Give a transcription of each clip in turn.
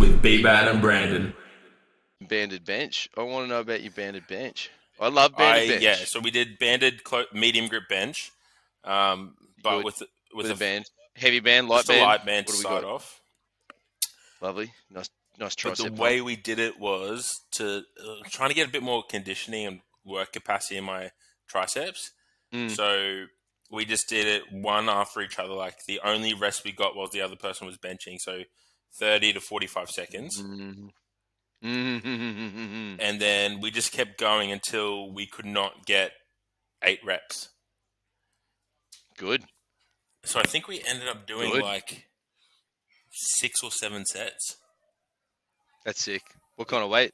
with B-Bad and Brandon. Banded bench. I want to know about your banded bench. I love banded bench. So we did banded medium grip bench, but Good with with a a band. Heavy band, light just a band. light band to What do we start got? off. Lovely. Nice But the tricep pump. way we did it was to trying to get a bit more conditioning and work capacity in my triceps. Mm. So we just did it one after each other. Like the only rest we got was the other person was benching. So 30 to 45 seconds. Mm. Mm. And then we just kept going until we could not get 8 reps. Good. So I think we ended up doing Good. like 6 or 7 sets. That's sick. What kind of weight?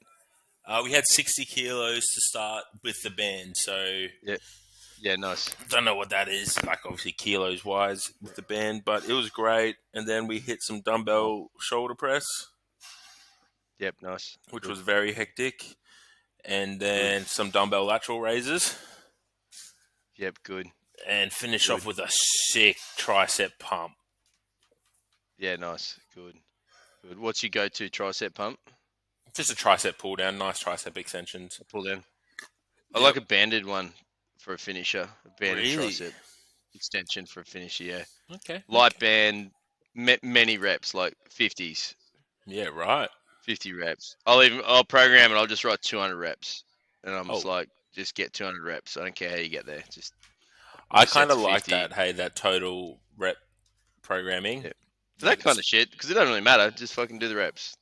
We had 60 kilos to start with the band, so Yeah, nice. don't know what that is, like obviously kilos wise with the band, but it was great. And then we hit some dumbbell shoulder press, Yep, nice. which Good. was very hectic, and then some dumbbell lateral raises, Yep, good. and finish Good. off with a sick tricep pump. Yeah, nice. Good. Good. What's your go-to tricep pump? Just a tricep pull down, nice tricep extensions. Pull down. I Yep. like a banded one for a finisher. A banded Really? tricep extension for a finisher, yeah. Okay. Light band, many reps, like 50s, Yeah, right. 50 reps. I'll program it. I'll just write 200 reps, and I'm just Oh. like, just get 200 reps. I don't care how you get there. Just I set kind of to like 50. that. Hey, that total rep programming. Yeah. That kind of shit, because it doesn't really matter. Just fucking do the reps,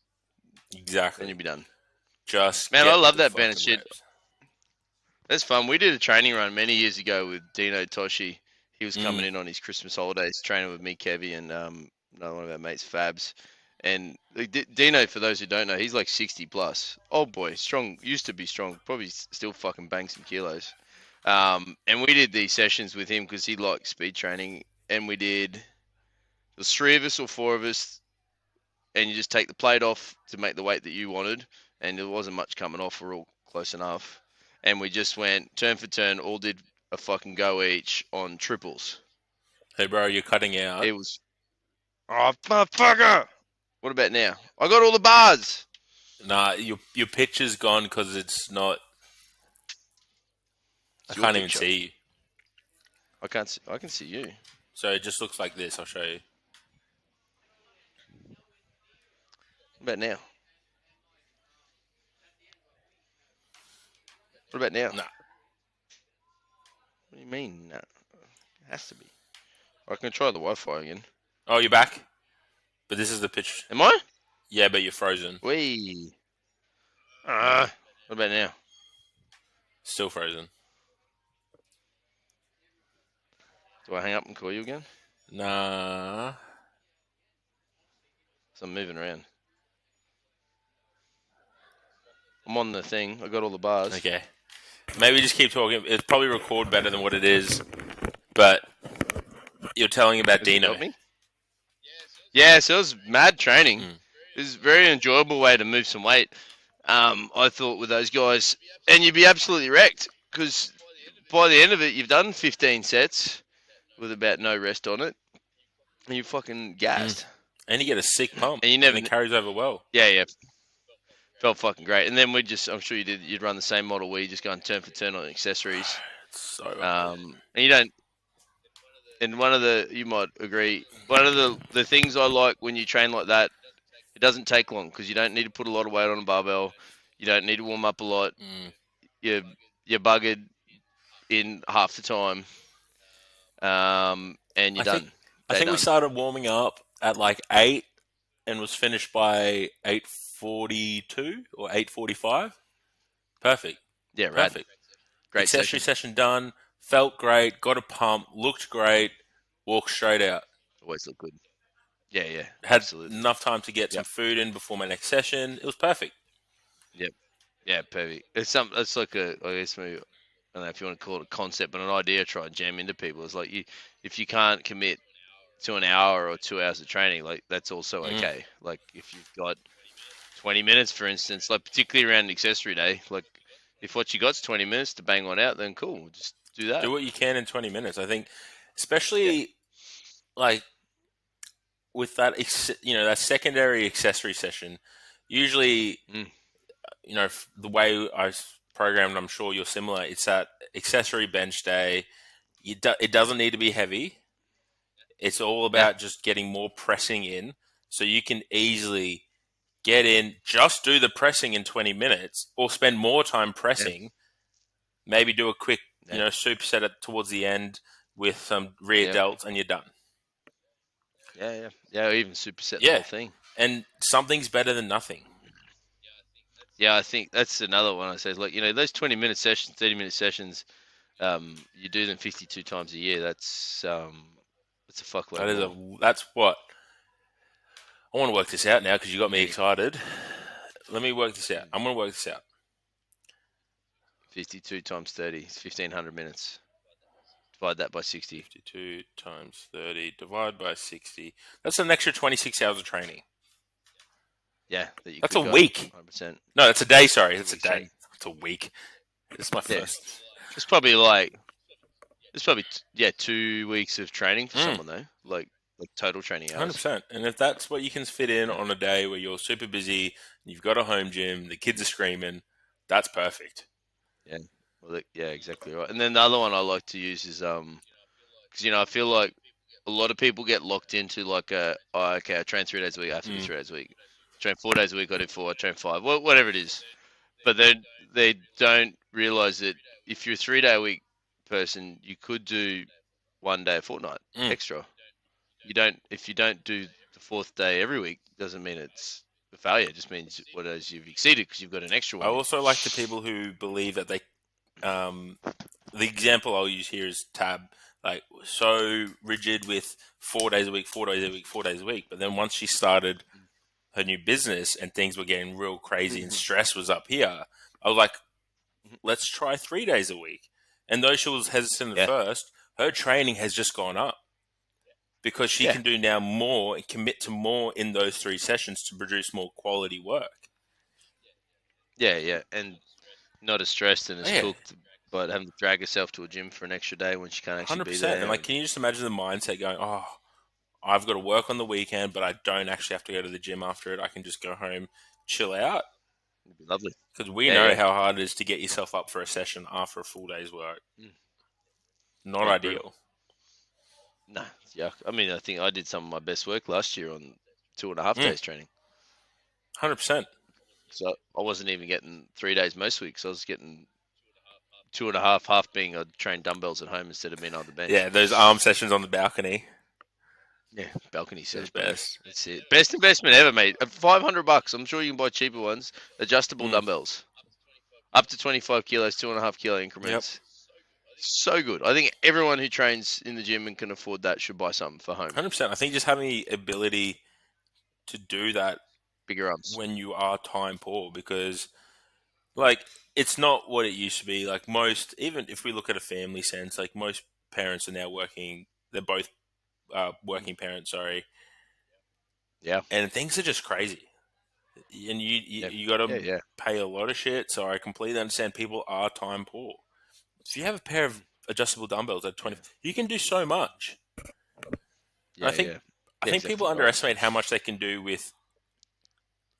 and Exactly. you'll be done. Just Man, get I love the that banded fucking shit. reps. That's fun. We did a training run many years ago with Dino Toshi. He was coming in on his Christmas holidays, training with me, Kevy, and another one of our mates, Fabs. And Dino, for those who don't know, he's like 60 plus. Old boy, strong. Used to be strong. Probably still fucking bang some kilos. And we did these sessions with him because he liked speed training. And we did, there's 3 of us or 4 of us, and you just take the plate off to make the weight that you wanted. And there wasn't much coming off. We're all close enough. And we just went turn for turn, all did a fucking go each on triples. Hey, bro, you're cutting out. It was, oh, motherfucker! What about now? I got all the bars. Nah, your picture's gone because it's not. It's I your can't even picture. see you. I can't see. I can see you. So it just looks like this. I'll show you. What about now? What about now? Nah. What do you mean? No. It has to be. I can try the Wi-Fi again. Oh, you're back? But this is the picture. Am I? Yeah, but you're frozen. Wee. What about now? Still frozen. Do I hang up and call you again? Nah. So I'm moving around. I'm on the thing. I got all the bars. Okay. Maybe just keep talking. It's probably record better than what it is. But you're telling about Has it Dino. got me? Yeah, so it was mad training. Mm. It was a very enjoyable way to move some weight. I thought with those guys, and you'd be absolutely wrecked because by the end of it, you've done 15 sets with about no rest on it, and you're fucking gassed. And you get a sick pump. And you never, it carries over well. yeah, felt fucking great. And then we just, I'm sure you'd run the same model where you just go and turn for turn on accessories. It's so And you don't. And one of the, you might agree, one of the things I like when you train like that, it doesn't take long because you don't need to put a lot of weight on a barbell. You don't need to warm up a lot. You're buggered in half the time, and you're done. I think we started warming up at like 8 and was finished by 8:42 or 8:45. Perfect. Yeah, right. Perfect. Great accessory session done. Felt great. Got a pump. Looked great. Walked straight out. Always look good. Yeah, Had absolutely. enough time to get some food in before my next session. It was perfect. Yep. Yeah, perfect. It's like I guess maybe, I don't know if you want to call it a concept, but an idea to try and jam into people. It's like if you can't commit to an hour or 2 hours of training, like that's also okay. Like if you've got 20 minutes, for instance, like particularly around accessory day, like if what you got's 20 minutes to bang one out, then cool, just do that. Do what you can in 20 minutes. I think, especially like with that, that secondary accessory session, usually, Mm, the way programmed, I'm sure you're similar. It's that accessory bench day. It doesn't need to be heavy. It's all yeah, about just getting more pressing in, so you can easily get in, just do the pressing in 20 minutes, or spend more time yeah, pressing. Maybe do a quick, yeah, superset it towards the end with some rear yeah, delts, and you're done. yeah. Yeah, or even superset the Yeah, whole thing. and something's better than nothing. Yeah, I think that's another one I said. Like, those 20-minute sessions, 30-minute sessions, you do them 52 times a year. That's a fuckload more. That's what I want to work this out now because you got me Yeah, excited. Let me work this out. mm, I'm going to work this out. 52 times 30 is 1,500 minutes. Divide that by 60. 52 times 30 divided by 60. That's an extra 26 hours of training. Yeah, that you That's a could go week. 100%. No, that's a day. Sorry, Two that's a weeks day. training. It's a week. It's my Yeah, first. it's probably like it's probably yeah 2 weeks of training for Mm, someone though, like total training hours. 100%. And if that's what you can fit in Yeah, on a day where you're super busy, you've got a home gym, the kids are screaming, that's perfect. yeah, well, yeah, exactly right. And then the other one I like to use is because I feel like a lot of people get locked into like oh, okay, I train 3 days a week, I have to do Mm. 3 days a week. Train 4 days a week, I do four. I train five, whatever it is. But then they don't realize that if you're a 3 day a week person, you could do 1 day a fortnight Mm. extra. You don't if you don't do the fourth day every week, doesn't mean it's a failure. It just means what is you've exceeded because you've got an extra I one in. also like the people who believe that um, the example I'll use here is Tab, like so rigid with 4 days a week, 4 days a week, 4 days a week. But then once she started her new business and things were getting real crazy and stress was up here, I was like, let's try 3 days a week. And though she was hesitant at Yeah, first, her training has just gone up because she yeah, can do now more and commit to more in those 3 sessions to produce more quality work. yeah, and not as stressed and as Yeah, cooked, but having to drag herself to a gym for an extra day when she can't actually be 100%. And there, like, and can you just imagine the mindset going, oh, I've got to work on the weekend, but I don't actually have to go to the gym after it. I can just go home, chill out. it'd be lovely. Because we Yeah, know yeah, how hard it is to get yourself up for a session after a full day's work. mm, Not yeah, brutal. ideal. Nah, it's yuck. I mean, I think I did some of my best work last year on 2.5 days training. 100%. So I wasn't even getting 3 days most weeks. I was getting two and a half, half being I train dumbbells at home instead of being on the bench. Yeah, those arm sessions on the balcony, Yeah, balcony they're the sets, bro. best. That's it. Best investment ever, mate. $500. I'm sure you can buy cheaper ones. Adjustable Mm, dumbbells, up to 25 kilos, 2.5 kilo yep. increments. So good. I think everyone who trains in the gym and can afford that should buy something for home. 100%. I think just having the ability to do that Bigger arms. when you are time poor, because like it's not what it used to be. Like most, even if we look at a family sense, like most parents are now working. They're both Mm. working parents. Sorry, Yeah, and things are just crazy. And yeah, you got yeah, to yeah, pay a lot of shit. So I completely understand people are time poor. If you have a pair of mm, adjustable dumbbells at yeah, 20, you can do so much. And yeah, yeah, I yeah. think people Exactly right. underestimate how much they can do with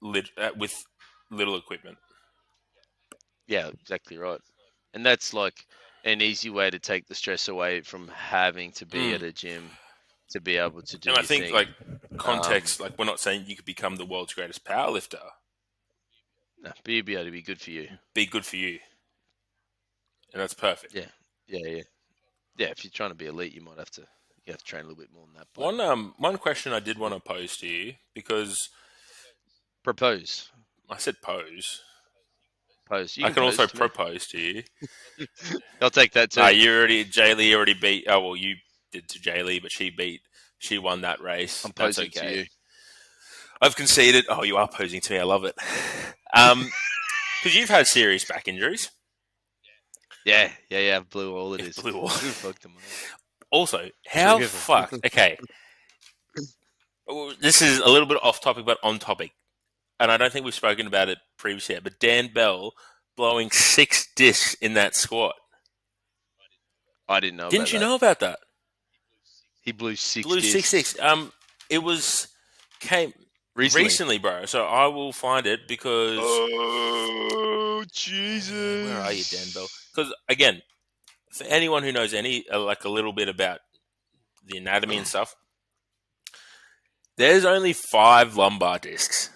little equipment. Yeah, exactly right. And that's like an easy way to take the stress away from having to be Mm. at a gym to be able to do And I your think thing. like Um, context, like we're not saying you could become the world's greatest powerlifter. no, but you'd be able to be good for you. Be good for you, and that's perfect. Yeah, yeah. Yeah, if you're trying to be elite, you have to train a little bit more than that. But One question I did yeah. want to pose to you, because Propose, I said pose. pose. You I can can pose also to me. propose to you. I'll take that Nah, too. you already Jaylee already beat. Oh well, you did to Jaylee, but she won that race. I'm That's posing to okay. you. I've conceded. Oh, you are posing to me. I love it. Because you've had serious back injuries. Yeah. Blew all it It is. blew all. Fucked them all. Also, how Forever. fucked? Okay, well, this is a little bit off topic, but on topic, and I don't think we've spoken about it previously. But Dan Bell blowing 6 discs in that squat. I didn't know about Didn't you that. know about that? He blew six Blew six discs. six. It was came Recently. recently, bro. So I will find it because Oh where are you, Dan Bell? Jesus! Because again, for anyone who knows any like a little bit about the anatomy and stuff, there's only 5 lumbar discs.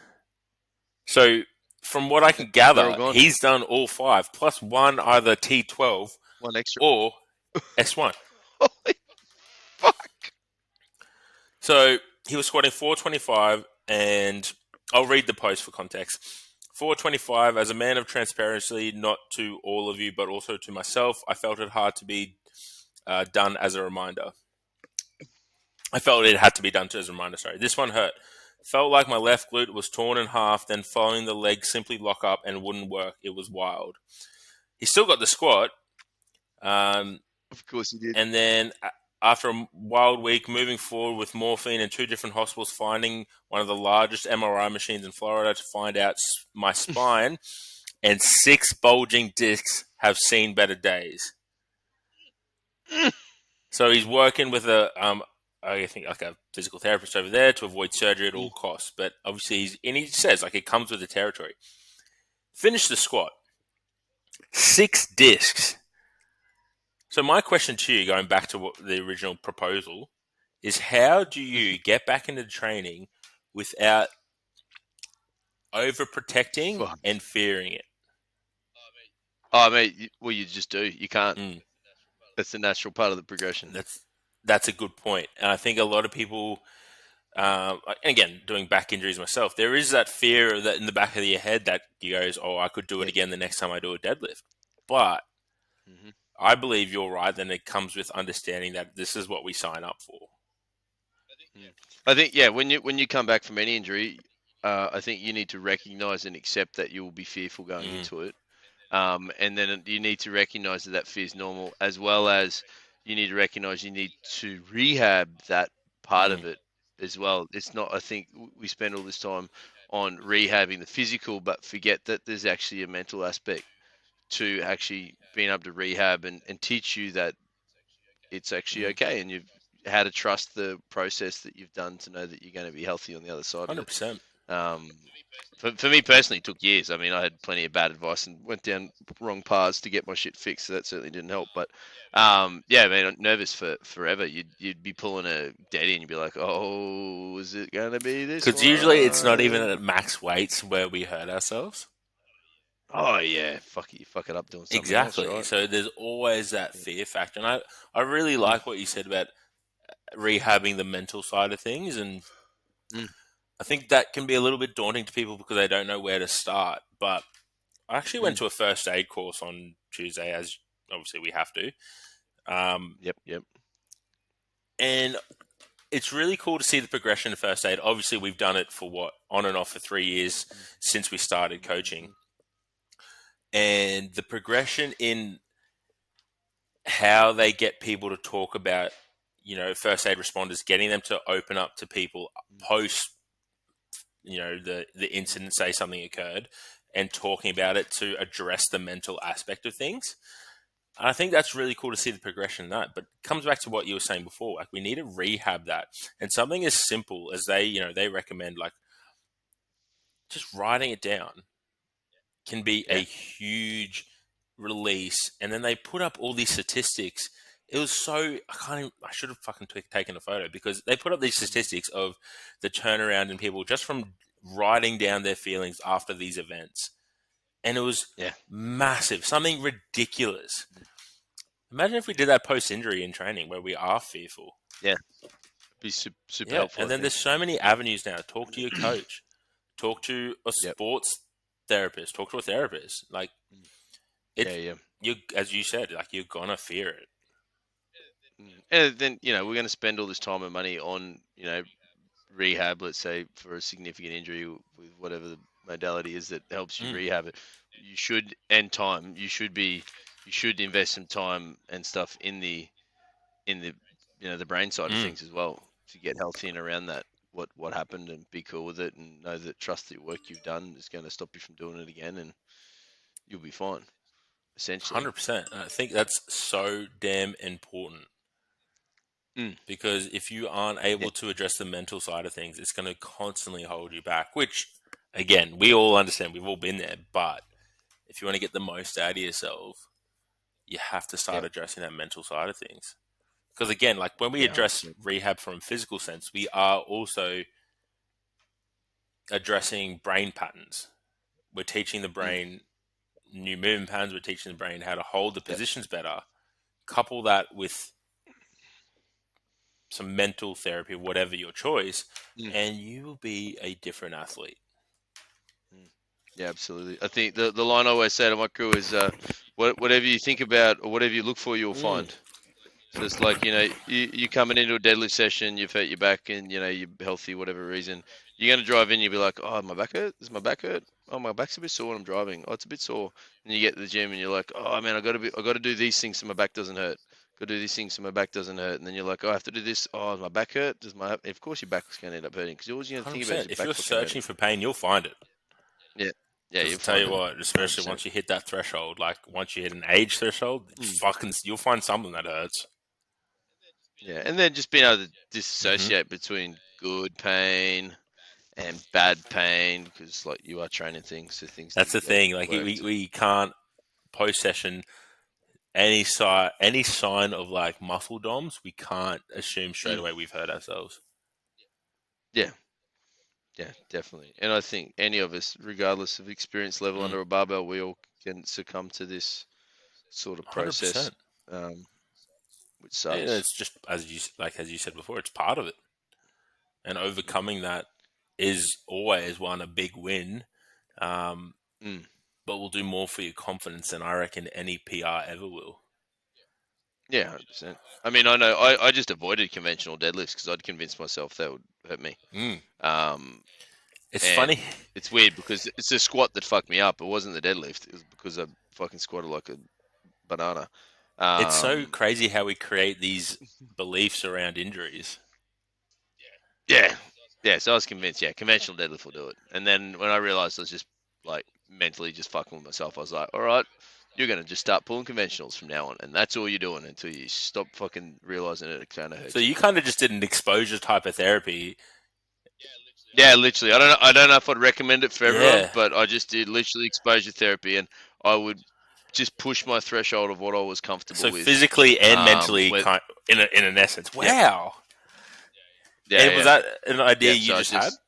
So from what I can They're all gather, gone. he's done all 5 plus one either T12 One extra. or S1. Holy fuck! So he was squatting 425, and I'll read the post for context. 425, as a man of transparency, not to all of you, but also to myself, I felt it hard to be done as a reminder. I felt it had to be done as a reminder, sorry. This one hurt. Felt like my left glute was torn in half, then following the leg simply lock up and wouldn't work. It was wild. He still got the squat, um, Of course he did. and then after a wild week, moving forward with morphine in 2 different hospitals, finding one of the largest MRI machines in Florida to find out my spine and 6 bulging discs have seen better days. So he's working with I think like a physical therapist over there to avoid surgery at all costs. But obviously, and he says like it comes with the territory. Finish the squat, 6 discs. So my question to you, going back to the original proposal, is how do you get back into training without overprotecting Fuck. and fearing it? Oh, mate. Well, you just do. You can't. Mm, That's the natural part of the progression. that's a good point, and I think a lot of people, and again, doing back injuries myself, there is that fear that in the back of your head that you goes, "Oh, I could do it Yeah. again the next time I do a deadlift." But hmm I believe you're right. Then it comes with understanding that this is what we sign up for. I think yeah. When you come back from any injury, I think you need to recognize and accept that you will be fearful going Mm, into it. And then you need to recognize that that fear is normal, as well as you need to recognize you need to rehab that part mm, of it as well. It's not, I think we spend all this time on rehabbing the physical, but forget that there's actually a mental aspect to actually being able to rehab and teach you that it's actually mm, okay and you've how to trust the process that you've done to know that you're going to be healthy on the other side of it. 100%. Um, for me personally, it took years. I mean, I had plenty of bad advice and went down wrong paths to get my shit fixed. So that certainly didn't help. But yeah, man, I'm nervous for forever. You'd be pulling a daddy and you'd be like, oh, is it gonna be this Because usually it's not even one? at max weights where we hurt ourselves. Oh yeah, fuck it, you fuck it up doing something else, Exactly. right? So there's always that Yeah. fear factor. And I really Mm, like what you said about rehabbing the mental side of things. And mm, I think that can be a little bit daunting to people because they don't know where to start. But I actually went mm. to a first aid course on Tuesday, as obviously we have to. Yep, yep. And it's really cool to see the progression of first aid. Obviously, we've done it for on and off for 3 years Mm, since we started mm, mm, coaching. mm. And the progression in how they get people to talk about, first aid responders, getting them to open up to people post, the incident, say something occurred, and talking about it to address the mental aspect of things. And I think that's really cool to see the progression in that. But it comes back to what you were saying before. Like we need to rehab that. And something as simple as they recommend, like just writing it down can be a Yeah. huge release. And then they put up all these statistics. It was so I should have fucking taken a photo because they put up these Mm, statistics of the turnaround in people just from writing down their feelings after these events, and it was yeah. massive, something ridiculous. Mm. Imagine if we did that post injury in training where we are fearful. Yeah. Be super Yeah, helpful, and I then think. there's so many avenues now. Talk to your coach, talk to a Yep. sports therapist, talk to a therapist. Like Mm. Yeah, it's yeah. you, as you said, like you're gonna fear it. And then, we're going to spend all this time and money on, rehab, let's say, for a significant injury with whatever the modality is that helps you Mm, rehab it. You should, and time, you should invest some time and stuff in the, the brain side of mm, things as well to get healthy and around that, what happened and be cool with it and know that trust that work you've done is going to stop you from doing it again and you'll be fine, essentially. 100%. I think that's so damn important. Mm. because if you aren't able Yeah. to address the mental side of things, it's going to constantly hold you back. Which, again, we all understand. We've all been there. But if you want to get the most out of yourself, you have to Yeah. start addressing that mental side of things. Because again, like when we Yeah. address 100%. rehab from a physical sense, we are also addressing brain patterns. We're teaching the Mm. brain new movement patterns. We're teaching the brain how to hold the Yeah. positions better. Couple that with some mental therapy, whatever your choice, Mm. and you will be a different athlete. Mm. Yeah, absolutely. I think the line I always say to my crew is, whatever you think about or whatever you look for, you'll Mm, find. So it's like, you coming into a deadlift session, you've hurt your back and, you're healthy, whatever reason. You're going to drive in, you'll be like, oh, my back hurt? Does my back hurt? Oh, my back's a bit sore when I'm driving. Oh, it's a bit sore. And you get to the gym and you're like, oh, man, I got to do these things so my back doesn't hurt. Got to do these things so my back doesn't hurt. And then you're like, oh, I have to do this. Oh, does my back hurt? Of course your back's going to end up hurting because all you're going to think about is 100%. your If back you're fucking hurting. searching for pain, you'll find it. Yeah. Yeah, Because you'll I tell find you it. what, especially 100%. once you hit that threshold, like once you hit an age threshold, Mm. fucking, you'll find something that hurts. Yeah. And then just being able to Hmm. disassociate between good pain and bad pain because like you are training things, so things That's need to the get thing. Like we, worked. we can't post session any sign of like muscle DOMs. We can't assume straight Mm. away we've hurt ourselves. Yeah, yeah, definitely. And I think any of us, regardless of experience level Mm, under a barbell, we all can succumb to this sort of process, 100%. um, which And sucks. it's just as you said before, it's part of it. And Mm. overcoming that is always one a big win. Um, Mm. but will do more for your confidence than I reckon any PR ever will. Yeah, 100%. I mean, I know I just avoided conventional deadlifts because I'd convinced myself that would hurt me. Mm. Um, It's funny. and it's weird because it's the squat that fucked me up. It wasn't the deadlift. It was because I fucking squatted like a banana. It's so Um, crazy how we create these beliefs around injuries. yeah, yeah. So I was convinced, yeah, conventional deadlift will do it. And then when I realized I was just like mentally just fucking with myself, I was like, all right, you're gonna just start pulling conventionals from now on, and that's all you're doing until you stop fucking realizing it kind of So hurts you. you kind of just did an exposure type of therapy. Yeah, literally. I don't know if I'd recommend it for everyone, Yeah. but I just did literally exposure therapy, and I would just push my threshold of what I was comfortable So with. physically and mentally, With in an essence. yeah, Wow. yeah, And was yeah, that an idea yeah. you So I just had? just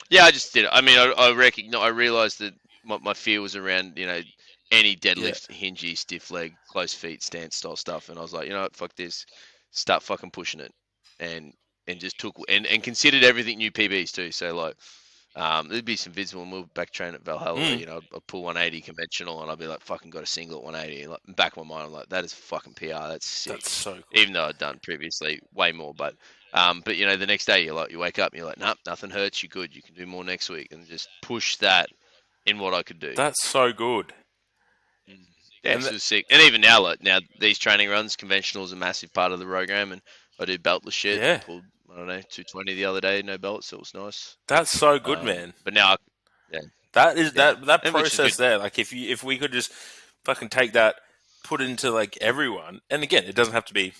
Yeah, I just did it. I mean, I realized that my fear was around, any Yeah. deadlift, hingy, stiff leg, close feet, stance style stuff, and I was like, you know what, fuck this, start fucking pushing it, and just took and considered everything new PBs too. So like, there'd be some vids when we were back training at Valhalla where Mm, I'd pull 180 conventional and I'd be like, fucking got a single at 180. Like in the back of my mind, I'm like, that is fucking PR. That's that's sick. so cool. Even though I'd done previously way more, but the next day you're like, you wake up and you're like, nope, nothing hurts. You're good. You can do more next week, and just push that in what I could do. That's so good. Mm. Yeah, And so it's sick. And even now, like now, these training runs, conventional is a massive part of the program, and I do beltless shit. yeah, Pulled, I don't know, 220 the other day, no belt, so it was nice. that's so good, man. But now, yeah, That is yeah, that and which is process good. there. Like if we could just fucking take that, put it into like everyone, and again, it doesn't have to be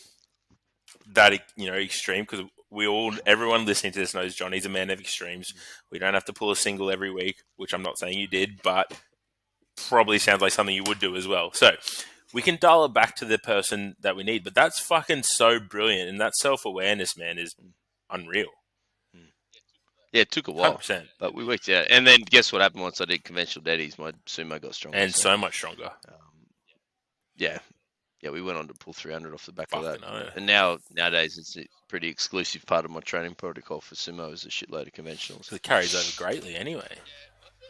that extreme because everyone listening to this knows Johnny's a man of extremes. We don't have to pull a single every week, which I'm not saying you did, but probably sounds like something you would do as well. So we can dial it back to the person that we need. But that's fucking so brilliant, and that self awareness, man, is unreal. Mm. Yeah, it took a while, 100%, but we worked it out. And then guess what happened once I did conventional daddies? My sumo got stronger. and So, so much stronger. um, yeah, yeah, we went on to pull 300 off the back of that. Fucking oh. And nowadays, it's a pretty exclusive part of my training protocol for sumo is a shitload of conventionals. Because it carries over greatly anyway.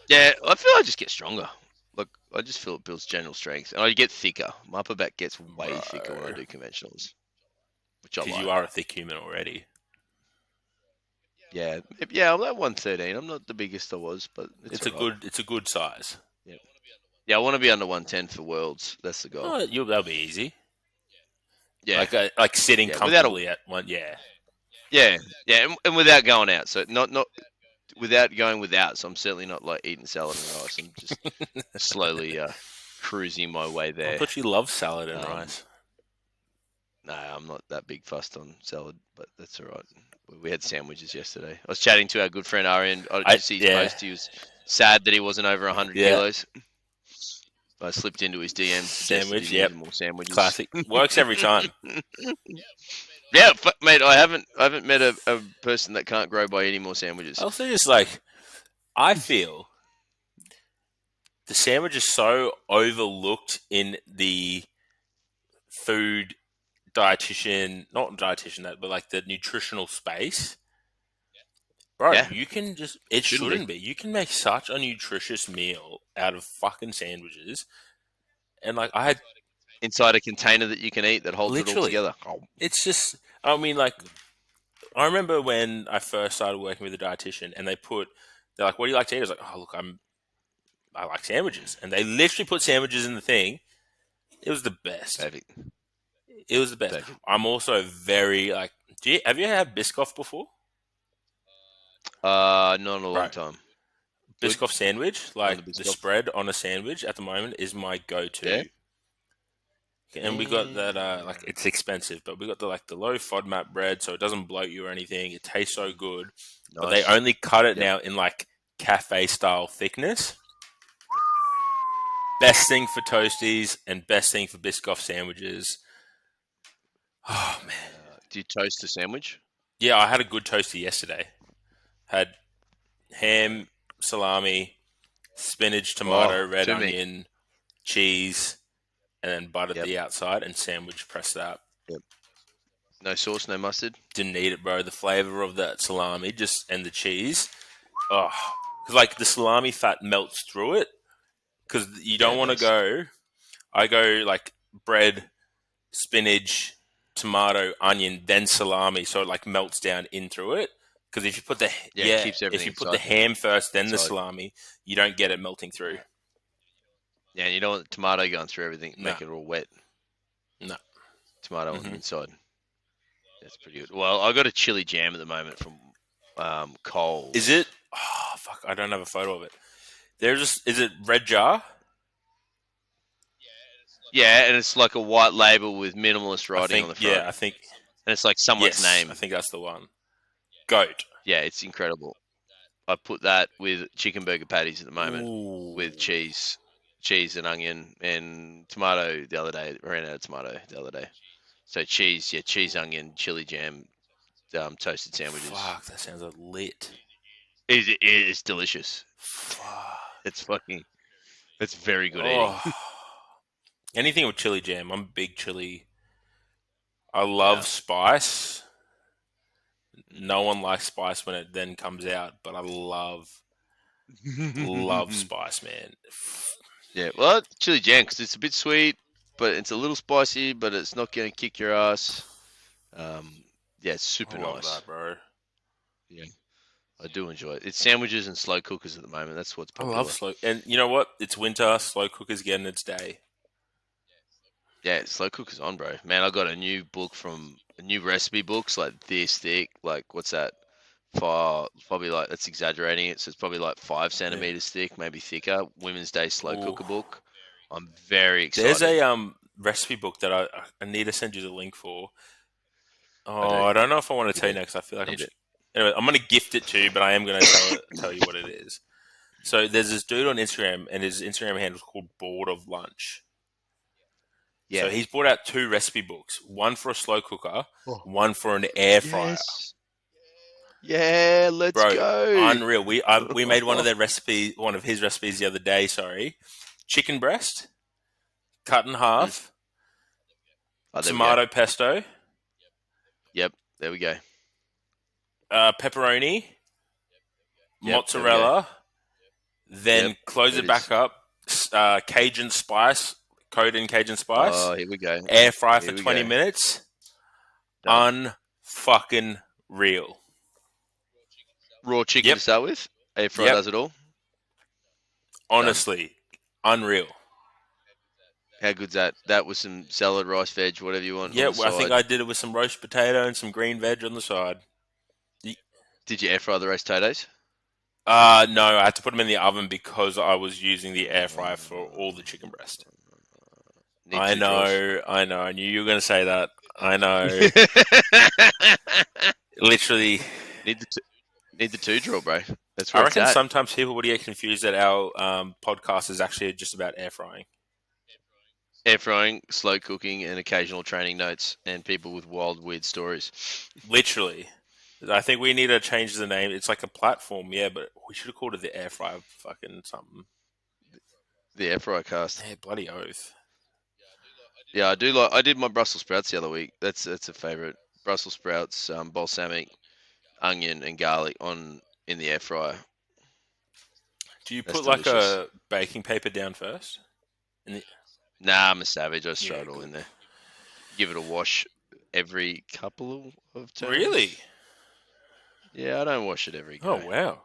Yeah, I feel I just get stronger. Like I just feel it builds general strength, and I get thicker. My upper back gets way thicker when I Bro. do conventionals, which I Because you like. are a thick human already. Yeah, yeah, I'm at 113. I'm not the biggest I was, but it's It's a alright. good size. Yeah, yeah, I want to be under 110 for worlds. That's the goal. Oh, that'll be easy. Yeah, Like sitting yeah, without a comfortably at one. Yeah, yeah, yeah, and without going out. So not without going without. So I'm certainly not like eating salad and rice. I'm just slowly cruising my way I there. thought you loved salad and Um, rice. No, I'm not that big fussed on salad, but that's all right. We had sandwiches yesterday. I was chatting to our good friend Arian. Did you see his Yeah, post? He was sad that he wasn't over 100 yeah. kilos. I slipped into his DM, suggested he Sandwich, yep. needed more sandwiches. Classic. Works every time. Yeah, mate. I haven't met a person that can't grow by eating more sandwiches. Also, just like I feel the sandwich is so overlooked in the food dietitian, not dietitian that, but like the nutritional space. Bro, Yeah, you can just, it shouldn't be. shouldn't be. You can make such a nutritious meal out of fucking sandwiches. And like, I had Inside a container that you can eat that holds it all literally, together. Oh, it's just, I mean, like, I remember when I first started working with a dietitian and they're like, what do you like to eat? I was like, oh, look, I like sandwiches. And they literally put sandwiches in the thing. It was the best. perfect, It was the best. perfect. I'm also very, like, have you had Biscoff before? Not in a long Bro, time. Good Biscoff sandwich, on like the the Biscoff. spread on a sandwich at the moment is my Yeah. go-to. And we got Yeah. that like it's expensive, but we got the like the low FODMAP bread, so it doesn't bloat you or anything. It tastes so good, but they Nice. only cut it Yep. now in like cafe style thickness. Best thing for toasties and best thing for Biscoff sandwiches. Oh man, Do you toast a sandwich? yeah, I had a good toasty yesterday. Had Yeah. ham, salami, spinach, Oh, tomato, red too meat. onion, cheese, and then buttered Yep. the outside and sandwich pressed that. Yep. No sauce, no mustard. Didn't need it, bro. The flavor of that salami just and the cheese. Oh, because like the salami fat melts through it. Because you Yeah, don't it want to does. go. I go like bread, spinach, tomato, onion, then salami, so it like melts down in through it. Because if you put the Yeah, it keeps if everything you put the inside. ham first, then the Inside. salami, you don't get it melting through. Yeah, and you don't want the tomato going through everything, No, make it all wet. no. Tomato on the Hmm. inside. That's pretty good. Well, I got a chili jam at the moment from Is it? Coles. Oh fuck! I don't have a photo of it. There's just is it red jar? Yeah, and it's like a white label with minimalist I writing on think the front, yeah. I think and it's like someone's yes. I name. think that's the one. Goat. Yeah, it's incredible. I put that with chicken burger patties at the moment Ooh. with cheese and onion and tomato the other day. Ran out of tomato the other day. So cheese, yeah, cheese, onion, chili jam, toasted sandwiches. Fuck, that sounds lit. It's delicious. Fuck. It's fucking. It's very good eating. Oh. Anything with chili jam. I'm a big chili. I Yeah. love spice. No Mm. one likes spice when it then comes out, but I love spice, man. Yeah, well, chili jam because it's a bit sweet, but it's a little spicy, but it's not gonna kick your ass. Yeah, it's I super love nice. that, bro. Yeah, I do enjoy it. It's sandwiches and slow cookers at the moment. That's what's I love popular. slow. And you know what? It's winter. Slow cooker's getting its day. Yeah, slow cookers on, bro. Man, I got a new book from a new recipe books like this thick. Like, what's that? Probably like that's exaggerating it. So it's probably like five Yeah. centimeters thick, maybe thicker. Women's Day slow Ooh. cooker book. I'm very There's excited. a recipe book that I need to send you the link for. I Oh, don't. I don't know if I want to tell Yeah, you now because I feel I like need it. anyway, I'm gonna gift it to you, but I am gonna tell you what it is. So there's this dude on Instagram, and his Instagram handle is called Board of Lunch. So Yeah. he's brought out two recipe books: one for a slow cooker, Oh, one for an air fryer. yes. Yeah, let's Bro, go. unreal. We made one of his recipes the other day. Sorry, chicken breast cut in Mm. half, Oh, there we go. tomato pesto, Yep, there we go. pepperoni, Yep, there we go. mozzarella. Yep, Then close there it it is. back up. Cajun spice, coated in Cajun spice. Oh, here we go. Air fry for Here we 20 go. minutes. Done. Unfucking real. Raw chicken Yep. to start with. Air fry Yep. does it all. Done. Honestly, unreal. How good's that? That was some salad, rice, veg, whatever you want on Yeah, the well, I think side. I did it with some roast potato and some green veg on the side. Did you air fry the roast potatoes? No, I had to put them in the oven because I was using the air fryer for all the chicken breast. Need two drawers. I know. I knew you were going to say that. I know. Literally, need the need the two draw, bro. That's I where it's reckon at. sometimes people would get confused that our podcast is actually just about air frying. Air frying, slow cooking, and occasional training notes, and people with wild, weird stories. Literally. I think we need to change the name. It's like a platform, yeah, but we should have called it the air fryer fucking something. The air fryer cast. Yeah, bloody oath. Yeah, I do like. I did my Brussels sprouts the other week. That's a favorite. Brussels sprouts, balsamic, onion, and garlic on in the air fryer. Do you That's put like delicious. a baking paper down first? Nah, I'm a savage. I just throw Yeah, it all good. in there. Give it a wash every couple of Really? turns. Yeah, I don't wash it every Oh go. wow.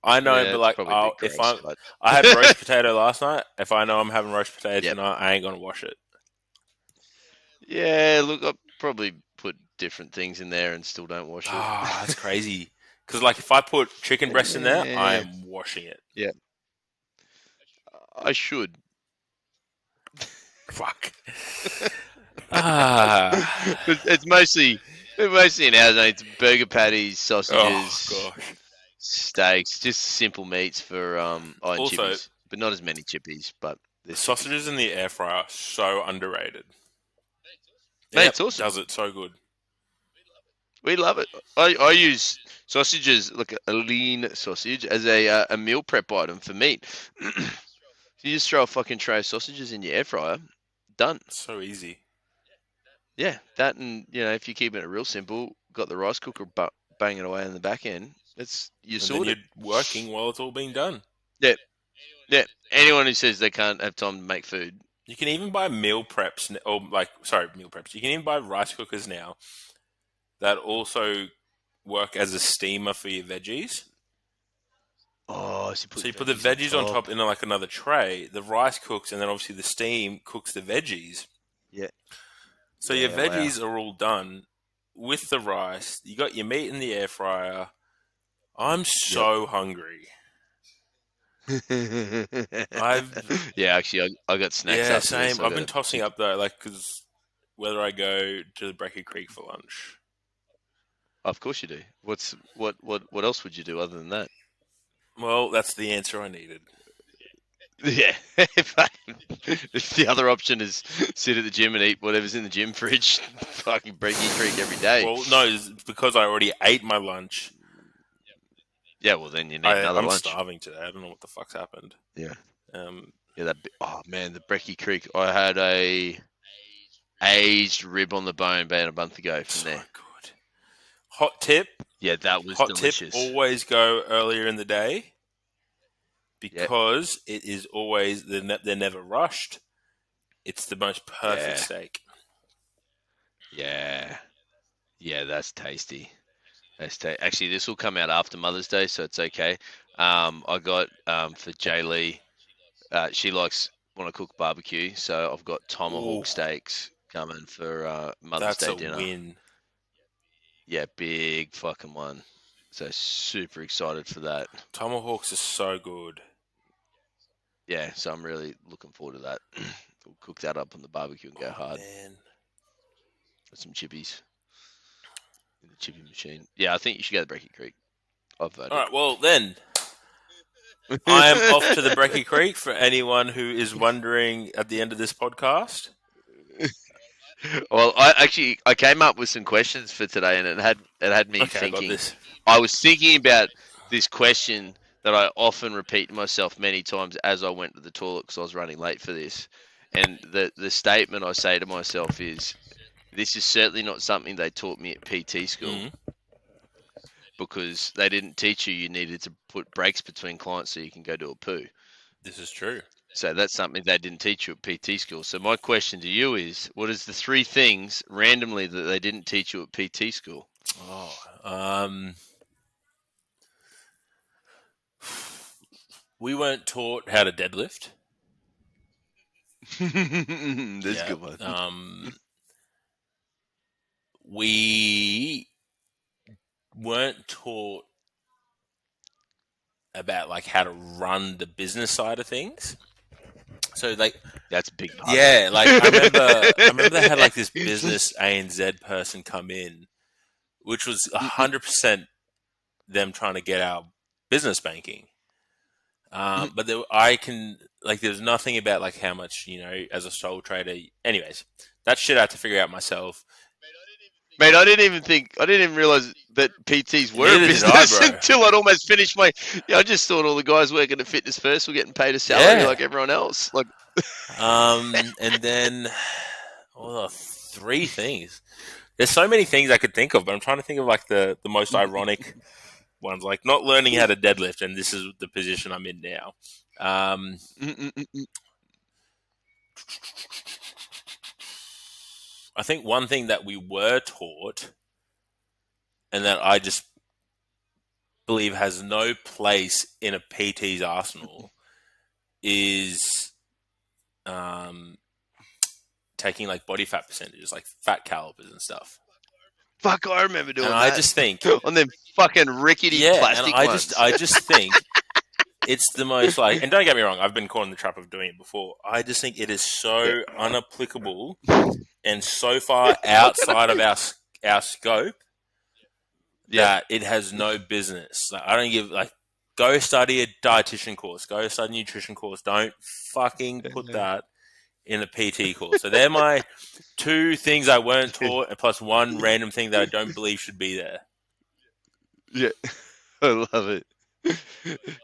I know, Yeah, but it's like, probably a bit if gross, but I had roast potato last night. If I know I'm having roast potato yep. tonight, I ain't gonna wash it. Yeah, look, I probably put different things in there and still don't wash it. Ah, that's crazy. Because like, if I put chicken breast in there, I Yeah, am washing it. yeah, I should. Fuck. Ah. But it's mostly in ours. It's burger patties, Oh sausages, gosh. steaks, just simple meats for and Also, chippies, but not as many chippies. But there's chippies. sausages in the air fryer are so underrated. Mate, Yep, it's awesome. does it so good. We love it. I use sausages like a lean sausage as a meal prep item for meat. You just throw a fucking tray of sausages in your air fryer, done. So easy. Yeah, that and if you're keeping it real simple, got the rice cooker banging away in the back end. It's you And then you're sorted. working while it's all being done. Yeah, yeah. Anyone who says they can't have time to make food, You can even buy meal preps, or like, sorry, meal preps. You can even buy rice cookers now that also work as a steamer for your veggies. oh, so you So put you put the veggies on veggies on top. top in like another tray. The rice cooks, and then obviously the steam cooks the veggies. Yeah, So your yeah, wow. veggies are all done with the rice. You got your meat in the air fryer. I'm Yep. so hungry. I've Yeah, actually, I got snacks Yeah, after this. same. I I've got been a tossing chicken. up though, like, because whether I go to the Brecky Creek for lunch. Of course you do. What else would you do other than that? Well, that's the answer I needed. Yeah. If the other option is sit at the gym and eat whatever's in the gym fridge, fucking Breaky Creek every day. Well, no, it's because I already ate my lunch. Yeah, well then you need another I'm lunch. starving today. I don't know what the fuck's happened. Yeah. Um, Yeah, oh man, the Brecky Creek. I had a aged rib on the bone about a month ago from so there. good. Hot tip. Yeah, that was Hot tip. delicious. Always go earlier in the day Yeah, because it is always they're never rushed. It's the most perfect yeah, steak. yeah, yeah. That's tasty. Actually, this will come out after Mother's Day, so it's okay. I got for Jay Lee. She likes when I cook barbecue, so I've got Ooh, tomahawk steaks coming for Mother's that's Day a dinner. win. Yeah, big fucking one. So super excited for that. Tomahawks are so good. Yeah, so I'm really looking forward to that. We'll cook that up on the barbecue and go Oh hard man. with some chippies in the chippy machine. Yeah, I think you should go to Brecky Creek. I've All voted. right. Well, then I am off to the Brecky Creek for anyone who is wondering at the end of this podcast. Well, I came up with some questions for today, and it had me Okay, I got thinking. this. I was thinking about this question that I often repeat to myself many times as I went to the toilet because I was running late for this. And the statement I say to myself is, "This is certainly not something they taught me at PT school Mm, because they didn't teach you needed to put breaks between clients so you can go do a poo." this is true. So that's something they didn't teach you at PT school. So my question to you is, what is the three things randomly that they didn't teach you at PT school? Oh, we weren't taught how to deadlift. That's a Yeah. good one. We weren't taught about like how to run the business side of things. So like, That's a big part of yeah, like I remember they had like this it. business ANZ person come in, which was 100% them trying to get our business banking. But I can like, there's nothing about like how much as a sole trader. Anyways, that shit I had to figure out myself. Mate, I didn't even realize that PTs were a Neither did I, business bro. until I'd almost finished my. Yeah, I just thought all the guys working at Fitness First were getting paid a salary Yeah. like everyone else. Like, And then oh, three things. There's so many things I could think of, but I'm trying to think of like the most ironic ones, like not learning how to deadlift, and this is the position I'm in now. Um, I think one thing that we were taught, and that I just believe has no place in a PT's arsenal, is um, taking like body fat percentages, like fat calipers and stuff. fuck, I remember And doing I that just think, on them fucking rickety yeah, and plastic I just ones. I just think it's the most like, and don't get me wrong, I've been caught in the trap of doing it before. I just think it is Yeah, so unapplicable and so far outside of our scope yeah, that it has no business. Like, I don't give like, go study a dietitian course, go study a nutrition course. Don't fucking put that in a PT course. So they're my two things I weren't taught, and plus one random thing that I don't believe should be there. yeah. I love it.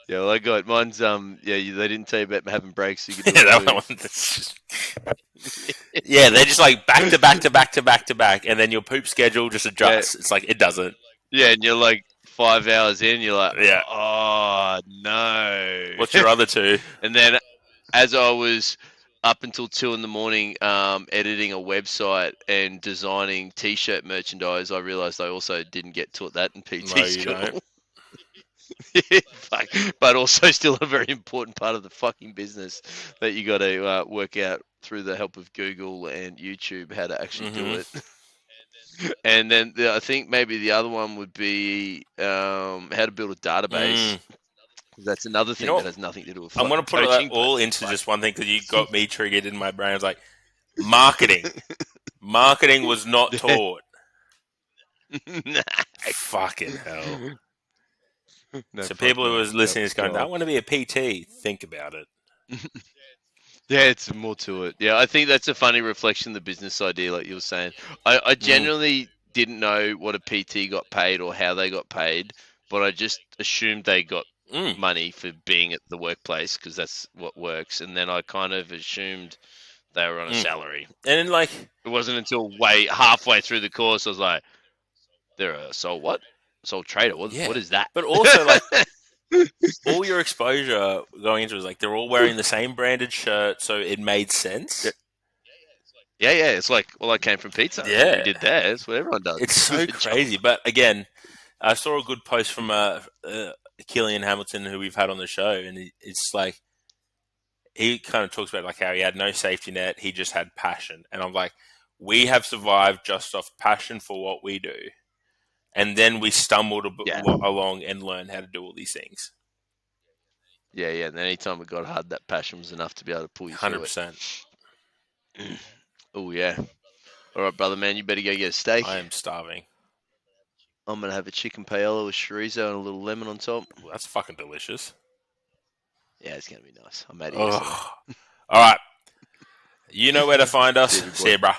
Yeah, well, I got mine's. Yeah, they didn't tell you about having breaks, so you could do it that too. one, that's just, yeah, they're just like back to back to back to back to back, and then your poop schedule just Yeah, adjusts. It's like it doesn't. yeah, and you're like 5 hours in, you're like, Yeah. oh no. What's your other two? And then as I was up until 2 in the morning, editing a website and designing T-shirt merchandise, I realised I also didn't get taught that in No, PT you don't. school. Fuck. But also still a very important part of the fucking business that you got to work out through the help of Google and YouTube how to actually do Mm-hmm. it. And then I think maybe the other one would be how to build a database. Mm. That's another You know thing that what? has nothing to do with I'm gonna fucking put that coaching, but all into fuck. just one thing because you got me triggered in my brain. I was like, marketing. Marketing was not taught. Nah. Fucking hell. No, So fuck people who no. was That listening was is going, I gold. want to be a PT. Think about it. Yeah, it's more to it. Yeah, I think that's a funny reflection of the business idea, like you were saying. I Mm. generally didn't know what a PT got paid or how they got paid, but I just assumed they got Mm. money for being at the workplace because that's what works. And then I kind of assumed they were on a Mm. salary. And then like, It wasn't until way halfway through the course I was like, they're a sole what? Sole trader. yeah. What is that? But also like, all your exposure going into it was like they're all wearing the same branded shirt, so it made Yeah, sense. yeah, yeah. It's like, well, I came from pizza. That's what we Yeah. did there. That's what everyone It's does. so Good job. crazy. But again, I saw a good post from Killian Hamilton, who we've had on the show, and it's like he kind of talks about like how he had no safety net, he just had passion, and I'm like, we have survived just off passion for what we do, and then we stumbled Yeah, along and learned how to do all these things. yeah, yeah. And anytime it got hard, that passion was enough to be able to pull you through it. 100%. Oh yeah. All right, brother, man. You better go get a I steak. am starving. I'm gonna have a chicken paella with chorizo and a little lemon on top. Ooh, that's fucking delicious. Yeah, it's gonna be nice. I made it yesterday. Ugh. All right. You know where to find us. See you, big See boy. you, bruh.